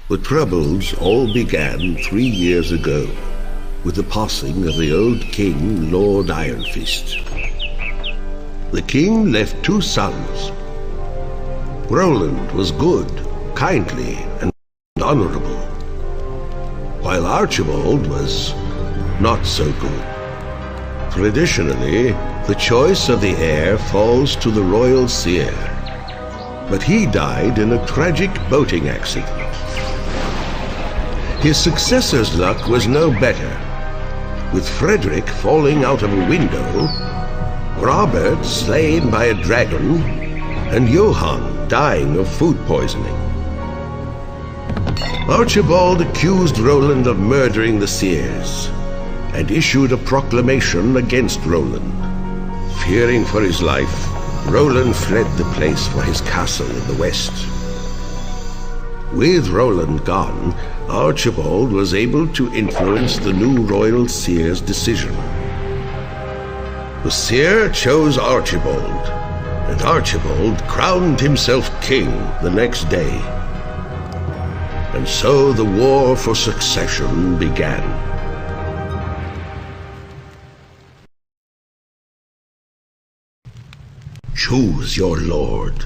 The troubles all began 3 years ago, with the passing of the old king, Lord Ironfist. The king left 2 sons. Roland was good, kindly, and honorable, while Archibald was not so good. Traditionally, the choice of the heir falls to the royal seer, but he died in a tragic boating accident. His successor's luck was no better, with Frederick falling out of a window, Robert slain by a dragon, and Johann dying of food poisoning. Archibald accused Roland of murdering the seers, and issued a proclamation against Roland. Fearing for his life, Roland fled the place for his castle in the west. With Roland gone, Archibald was able to influence the new royal seer's decision. The seer chose Archibald, and Archibald crowned himself king the next day. And so the war for succession began. Choose your lord.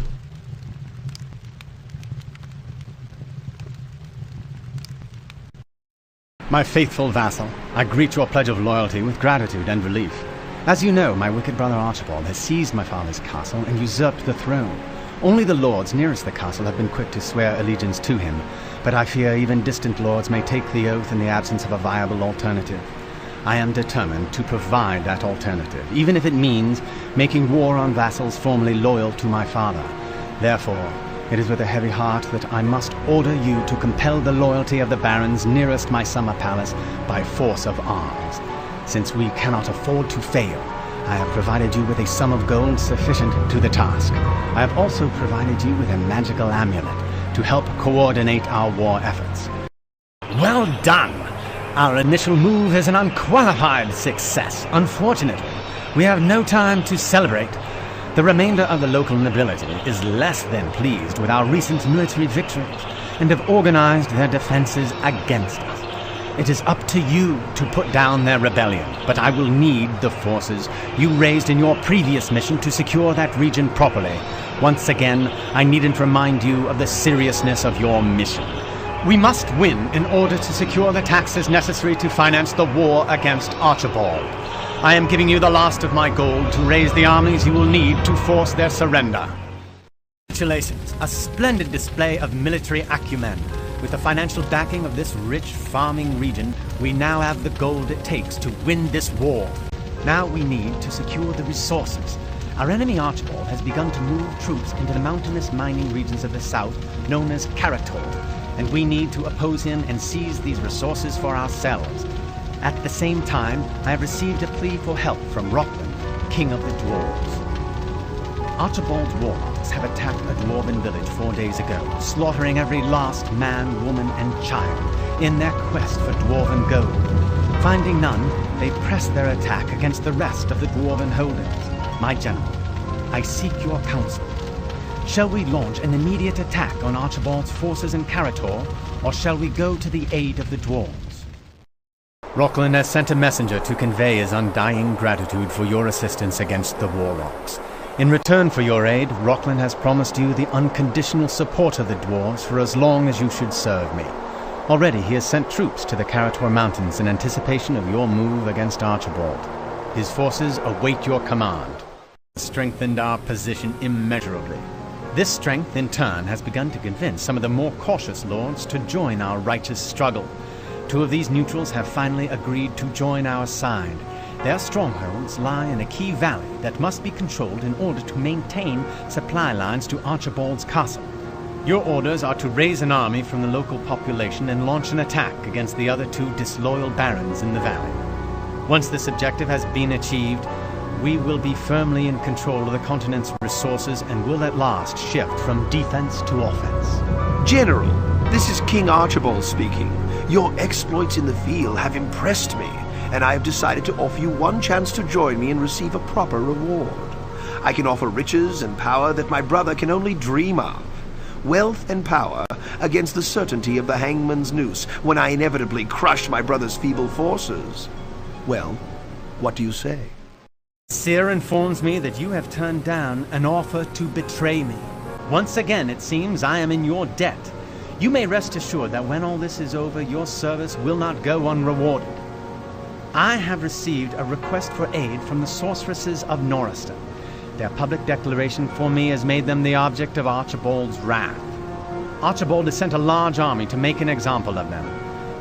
My faithful vassal, I greet your pledge of loyalty with gratitude and relief. As you know, my wicked brother Archibald has seized my father's castle and usurped the throne. Only the lords nearest the castle have been quick to swear allegiance to him, but I fear even distant lords may take the oath in the absence of a viable alternative. I am determined to provide that alternative, even if it means making war on vassals formerly loyal to my father. Therefore, it is with a heavy heart that I must order you to compel the loyalty of the barons nearest my summer palace by force of arms. Since we cannot afford to fail, I have provided you with a sum of gold sufficient to the task. I have also provided you with a magical amulet to help coordinate our war efforts. Well done! Our initial move is an unqualified success. Unfortunately, we have no time to celebrate. The remainder of the local nobility is less than pleased with our recent military victories and have organized their defenses against us. It is up to you to put down their rebellion, but I will need the forces you raised in your previous mission to secure that region properly. Once again, I needn't remind you of the seriousness of your mission. We must win in order to secure the taxes necessary to finance the war against Archibald. I am giving you the last of my gold to raise the armies you will need to force their surrender. Congratulations, a splendid display of military acumen. With the financial backing of this rich farming region, we now have the gold it takes to win this war. Now we need to secure the resources. Our enemy Archibald has begun to move troops into the mountainous mining regions of the south, known as Karator, and we need to oppose him and seize these resources for ourselves. At the same time, I have received a plea for help from Roland, king of the dwarves. Archibald's warlocks have attacked a dwarven village 4 days ago, slaughtering every last man, woman, and child in their quest for dwarven gold. Finding none, they press their attack against the rest of the dwarven holdings. My general, I seek your counsel. Shall we launch an immediate attack on Archibald's forces in Karator, or shall we go to the aid of the dwarves? Roland has sent a messenger to convey his undying gratitude for your assistance against the warlocks. In return for your aid, Roland has promised you the unconditional support of the dwarves for as long as you should serve me. Already he has sent troops to the Karator Mountains in anticipation of your move against Archibald. His forces await your command. Strengthened our position immeasurably. This strength, in turn, has begun to convince some of the more cautious lords to join our righteous struggle. 2 of these neutrals have finally agreed to join our side. Their strongholds lie in a key valley that must be controlled in order to maintain supply lines to Archibald's castle. Your orders are to raise an army from the local population and launch an attack against the other 2 disloyal barons in the valley. Once this objective has been achieved, we will be firmly in control of the continent's resources and will at last shift from defense to offense. General, this is King Archibald speaking. Your exploits in the field have impressed me, and I have decided to offer you one chance to join me and receive a proper reward. I can offer riches and power that my brother can only dream of. wealth and power against the certainty of the hangman's noose when I inevitably crush my brother's feeble forces. Well, what do you say? Seer informs me that you have turned down an offer to betray me. Once again, it seems I am in your debt. You may rest assured that when all this is over, your service will not go unrewarded. I have received a request for aid from the sorceresses of Norriston. Their public declaration for me has made them the object of Archibald's wrath. Archibald has sent a large army to make an example of them.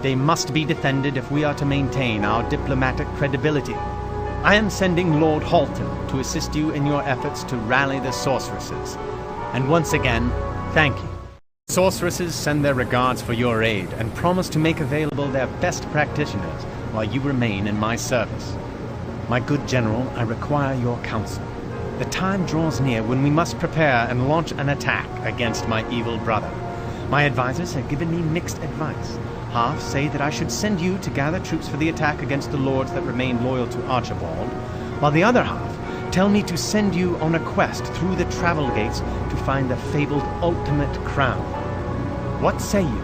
They must be defended if we are to maintain our diplomatic credibility. I am sending Lord Halton to assist you in your efforts to rally the sorceresses. And once again, thank you. Sorceresses send their regards for your aid and promise to make available their best practitioners while you remain in my service. My good general, I require your counsel. The time draws near when we must prepare and launch an attack against my evil brother. My advisors have given me mixed advice. Half say that I should send you to gather troops for the attack against the lords that remain loyal to Archibald, while the other half tell me to send you on a quest through the travel gates to find the fabled ultimate crown. What say you?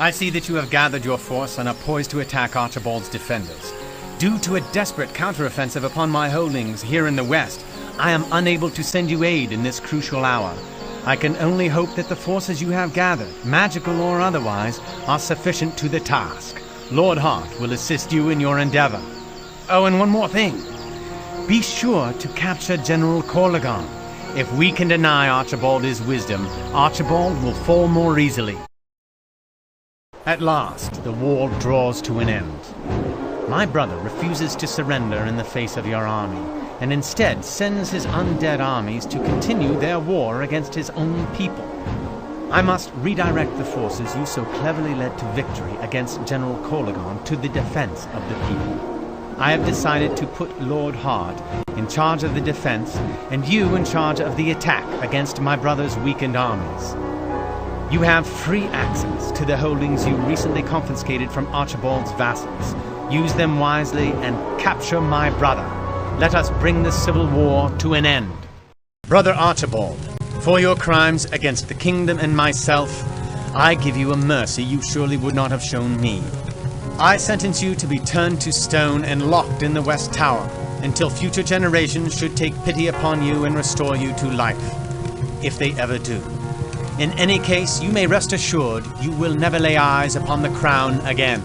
I see that you have gathered your force and are poised to attack Archibald's defenders. Due to a desperate counteroffensive upon my holdings here in the west, I am unable to send you aid in this crucial hour. I can only hope that the forces you have gathered, magical or otherwise, are sufficient to the task. Lord Hart will assist you in your endeavor. Oh, and one more thing. Be sure to capture General Corligon. If we can deny Archibald his wisdom, Archibald will fall more easily. At last, the war draws to an end. My brother refuses to surrender in the face of your army, and instead sends his undead armies to continue their war against his own people. I must redirect the forces you so cleverly led to victory against General Corligon to the defense of the people. I have decided to put Lord Hart in charge of the defense and you in charge of the attack against my brother's weakened armies. You have free access to the holdings you recently confiscated from Archibald's vassals. Use them wisely and capture my brother. Let us bring the civil war to an end. Brother Archibald, for your crimes against the kingdom and myself, I give you a mercy you surely would not have shown me. I sentence you to be turned to stone and locked in the West Tower, until future generations should take pity upon you and restore you to life, if they ever do. In any case, you may rest assured you will never lay eyes upon the crown again.